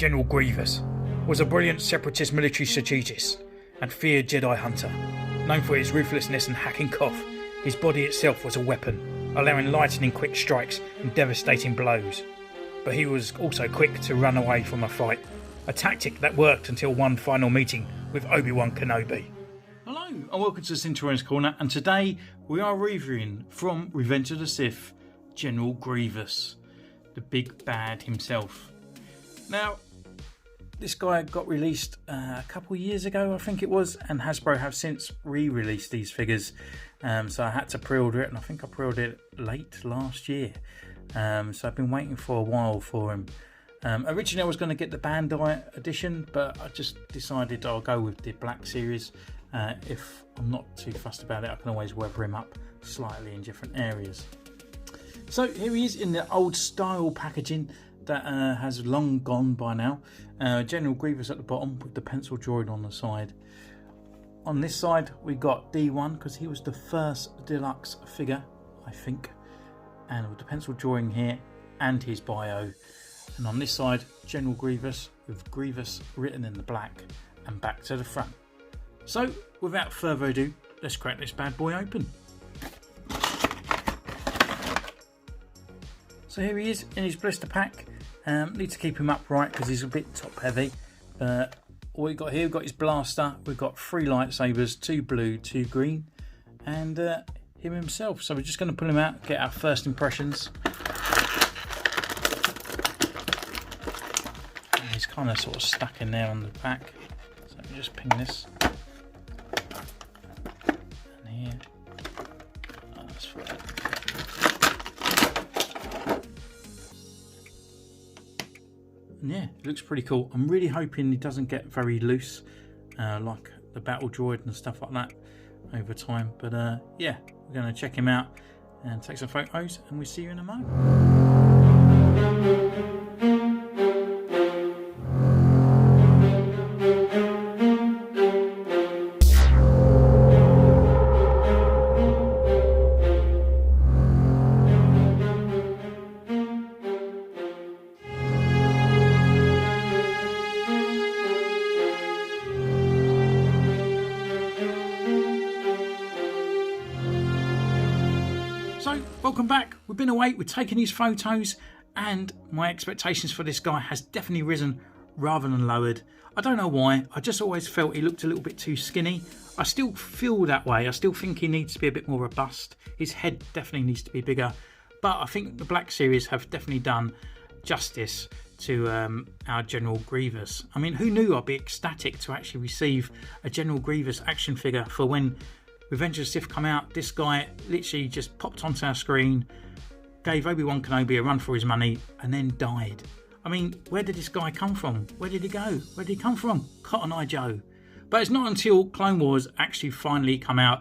General Grievous was a brilliant separatist military strategist and feared Jedi hunter. Known for his ruthlessness and hacking cough, his body itself was a weapon, allowing lightning-quick strikes and devastating blows. But he was also quick to run away from a fight, a tactic that worked until one final meeting with Obi-Wan Kenobi. Hello and welcome to Centurion's Corner, and today we are reviewing from Revenge of the Sith, General Grievous, the big bad himself. Now, this guy got released a couple of years ago, I think it was, and Hasbro have since re-released these figures. So I had to pre-order it, and I think I pre-ordered it late last year. So I've been waiting for a while for him. Originally I was going to get the Bandai edition, but I just decided I'll go with the Black series. If I'm not too fussed about it, I can always weather him up slightly in different areas. So here he is in the old style packaging that has long gone by now. General Grievous at the bottom with the pencil drawing on the side. On this side we got D1 because he was the first deluxe figure, I think, and with the pencil drawing here and his bio. And on this side, General Grievous with Grievous written in the black and back to the front. So without further ado, let's crack this bad boy open. So here he is in his blister pack. Need to keep him upright because he's a bit top heavy. What we got here, we've got his blaster, we've got 3 lightsabers, 2 blue, 2 green, and him himself. So we're just going to pull him out, get our first impressions. And he's kind of sort of stuck in there on the back. So let me just ping this. And here. Oh, that's fine. Yeah, it looks pretty cool. I'm really hoping he doesn't get very loose like the battle droid and stuff like that over time. But yeah, we're going to check him out and take some photos, and we'll see you in a moment. So, welcome back. We've been away, we've taken his photos, and my expectations for this guy has definitely risen rather than lowered. I don't know why, I just always felt he looked a little bit too skinny. I still feel that way, I still think he needs to be a bit more robust. His head definitely needs to be bigger, but I think the Black series have definitely done justice to our General Grievous. I mean, who knew I'd be ecstatic to actually receive a General Grievous action figure for when Revenge of the Sith come out. This guy literally just popped onto our screen, gave Obi-Wan Kenobi a run for his money, and then died. I mean, where did this guy come from? Where did he go? Where did he come from? Cotton Eye Joe. But it's not until Clone Wars actually finally come out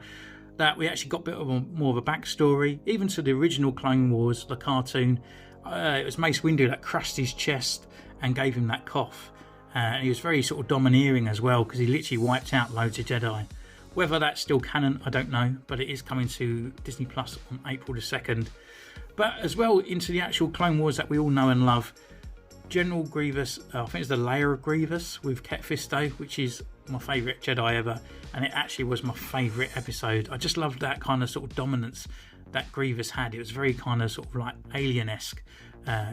that we actually got a bit of more of a backstory. Even to the original Clone Wars, the cartoon, it was Mace Windu that crushed his chest and gave him that cough. And he was very sort of domineering as well, because he literally wiped out loads of Jedi. Whether that's still canon, I don't know, but it is coming to Disney Plus on April the 2nd. But as well, into the actual Clone Wars that we all know and love, General Grievous, I think it's the Lair of Grievous with Ket Fisto, which is my favourite Jedi ever, and it actually was my favourite episode. I just loved that kind of sort of dominance that Grievous had. It was very kind of sort of like alien-esque.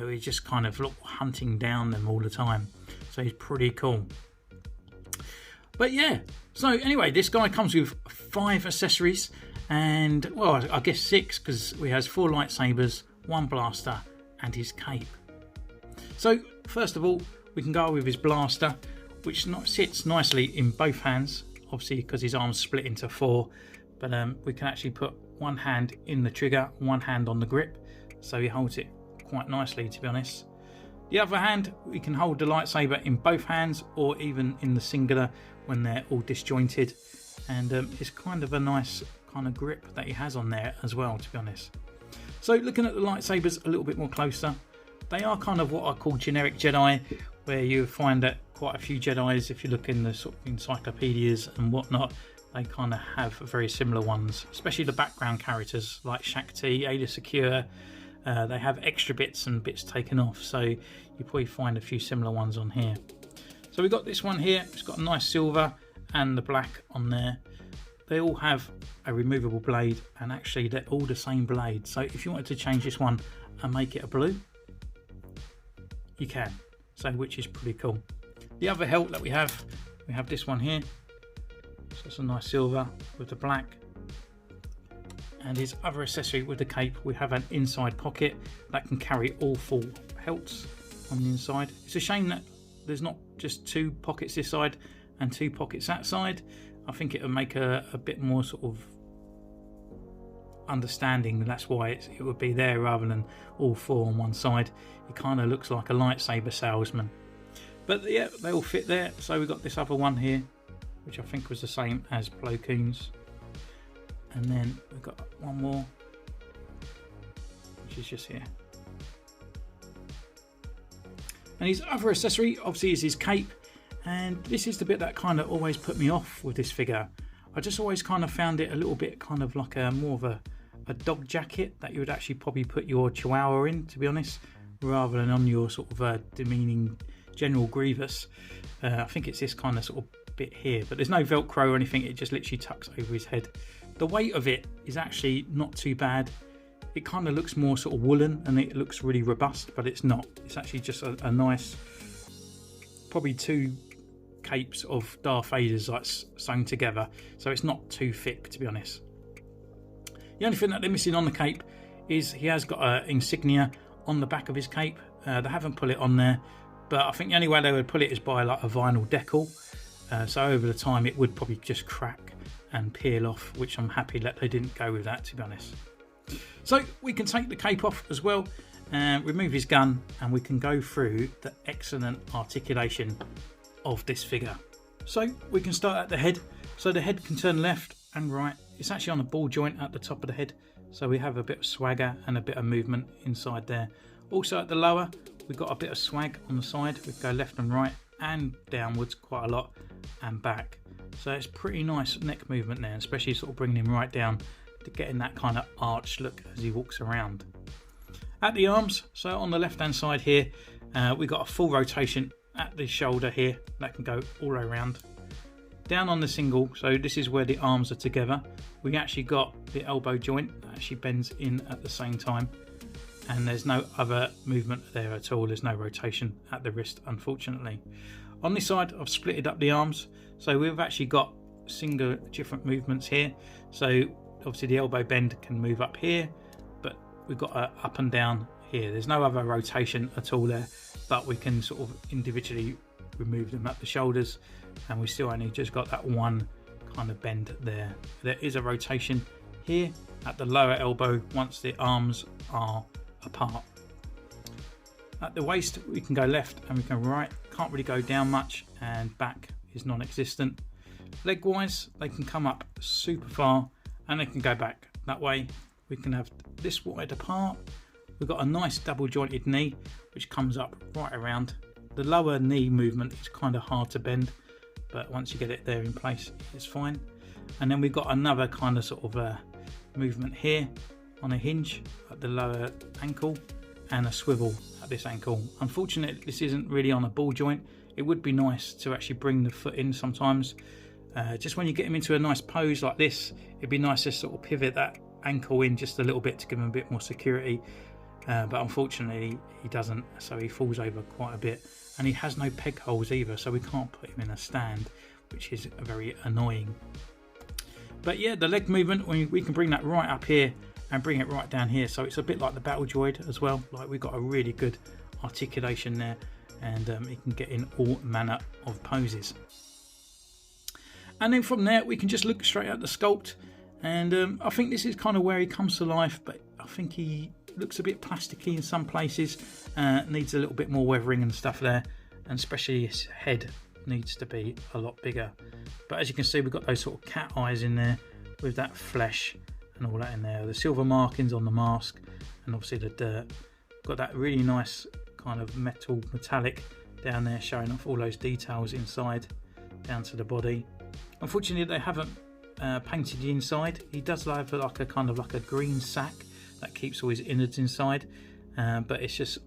He just kind of looked hunting down them all the time. So he's pretty cool. But yeah, so anyway, this guy comes with 5 accessories and, well, I guess 6, because he has 4 lightsabers, 1 blaster and his cape. So first of all, we can go with his blaster, which sits nicely in both hands, obviously because his arm's split into 4, but we can actually put one hand in the trigger, one hand on the grip, so he holds it quite nicely, to be honest. The other hand, we can hold the lightsaber in both hands or even in the singular when they're all disjointed, and it's kind of a nice kind of grip that he has on there as well, to be honest. So looking at the lightsabers a little bit more closer, they are kind of what I call generic Jedi, where you find that quite a few Jedis, if you look in the sort of encyclopedias and whatnot, they kind of have very similar ones, especially the background characters like Shakti, Ada Secure. They have extra bits and bits taken off, so you probably find a few similar ones on here. So we've got this one here, it's got a nice silver and the black on there. They all have a removable blade, and actually they're all the same blade. So if you wanted to change this one and make it a blue, you can. So which is pretty cool. The other hilt that we have this one here. So it's a nice silver with the black. And his other accessory with the cape, we have an inside pocket that can carry all 4 hilts on the inside. It's a shame that there's not just 2 pockets this side and 2 pockets that side. I think it would make a bit more sort of understanding. That's why it would be there rather than all 4 on one side. It kind of looks like a lightsaber salesman. But yeah, they all fit there. So we've got this other one here, which I think was the same as Plo Koon's. And then we've got one more, which is just here. And his other accessory obviously is his cape. And this is the bit that kind of always put me off with this figure. I just always kind of found it a little bit kind of like more of a dog jacket that you would actually probably put your Chihuahua in, to be honest, rather than on your sort of demeaning General Grievous. I think it's this kind of sort of bit here, but there's no Velcro or anything. It just literally tucks over his head. The weight of it is actually not too bad. It kind of looks more sort of woolen and it looks really robust, but it's not. It's actually just a nice, probably 2 capes of Darth Vader's like sewn together, so it's not too thick, to be honest. The only thing that they're missing on the cape is he has got an insignia on the back of his cape. They haven't put it on there, but I think the only way they would put it is by like a vinyl decal. So over the time it would probably just crack and peel off, which I'm happy that they didn't go with that, to be honest. So we can take the cape off as well and remove his gun, and we can go through the excellent articulation of this figure. So we can start at the head. So the head can turn left and right. It's actually on a ball joint at the top of the head, so we have a bit of swagger and a bit of movement inside there. Also at the lower, we've got a bit of swag on the side. We go left and right and downwards quite a lot and back. So it's pretty nice neck movement there, especially sort of bringing him right down to getting that kind of arch look as he walks around. At the arms, so on the left hand side here, we've got a full rotation at the shoulder here that can go all around. Down on the single, so this is where the arms are together, we actually got the elbow joint that actually bends in at the same time, and there's no other movement there at all. There's no rotation at the wrist, unfortunately. On this side I've split up the arms, so we've actually got single different movements here. So obviously the elbow bend can move up here, but we've got a up and down here. There's no other rotation at all there, but we can sort of individually remove them at the shoulders, and we still only just got that one kind of bend there. There is a rotation here at the lower elbow once the arms are apart. At the waist we can go left and we can right, can't really go down much, and back is non-existent. Leg wise they can come up super far and they can go back that way. We can have this wide apart. We've got a nice double jointed knee which comes up right around. The lower knee movement is kind of hard to bend, but once you get it there in place it's fine. And then we've got another kind of sort of movement here on a hinge at the lower ankle and a swivel at this ankle. Unfortunately this isn't really on a ball joint. It would be nice to actually bring the foot in sometimes. Just when you get him into a nice pose like this, it'd be nice to sort of pivot that ankle in just a little bit to give him a bit more security. But unfortunately he doesn't, so he falls over quite a bit, and he has no peg holes either, so we can't put him in a stand, which is very annoying. But yeah, the leg movement, we can bring that right up here and bring it right down here, so it's a bit like the battle droid as well. Like we've got a really good articulation there, and it can get in all manner of poses. And then from there we can just look straight at the sculpt, and I think this is kind of where he comes to life, but I think he looks a bit plasticky in some places, needs a little bit more weathering and stuff there, and especially his head needs to be a lot bigger. But as you can see, we've got those sort of cat eyes in there with that flesh and all that in there, the silver markings on the mask, and obviously the dirt. Got that really nice kind of metallic down there showing off all those details inside down to the body. Unfortunately they haven't painted the inside. He does have like a kind of like a green sack that keeps all his innards inside, but it's just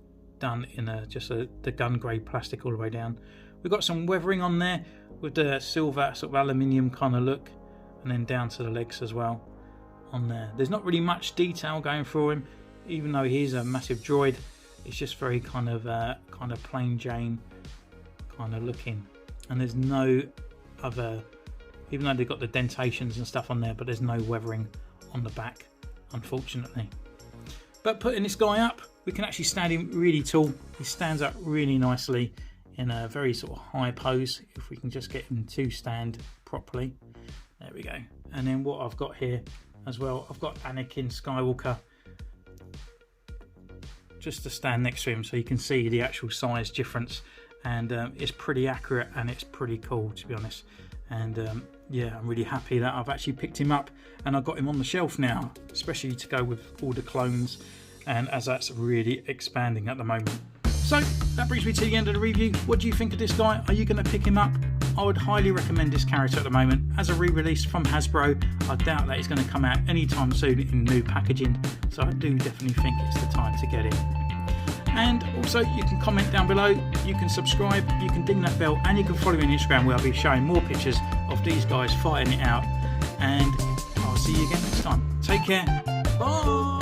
done in the gun grade plastic all the way down. We've got some weathering on there with the silver sort of aluminium kind of look, and then down to the legs as well on there. There's not really much detail going for him, even though he is a massive droid. It's just very kind of plain Jane kind of looking, and there's no other, even though they've got the dentations and stuff on there, but there's no weathering on the back, unfortunately. But putting this guy up, we can actually stand him really tall. He stands up really nicely in a very sort of high pose, if we can just get him to stand properly. There we go. And then what I've got here as well, I've got Anakin Skywalker just to stand next to him, so you can see the actual size difference, and it's pretty accurate and it's pretty cool, to be honest. And yeah, I'm really happy that I've actually picked him up and I've got him on the shelf now, especially to go with all the clones, and as that's really expanding at the moment. So that brings me to the end of the review. What do you think of this guy? Are you going to pick him up? I would highly recommend this character at the moment. As a re-release from Hasbro, I doubt that it's going to come out anytime soon in new packaging, so I do definitely think it's the time to get it. And also, you can comment down below, you can subscribe, you can ding that bell, and you can follow me on Instagram, where I'll be showing more pictures of these guys fighting it out. And I'll see you again next time. Take care. Bye.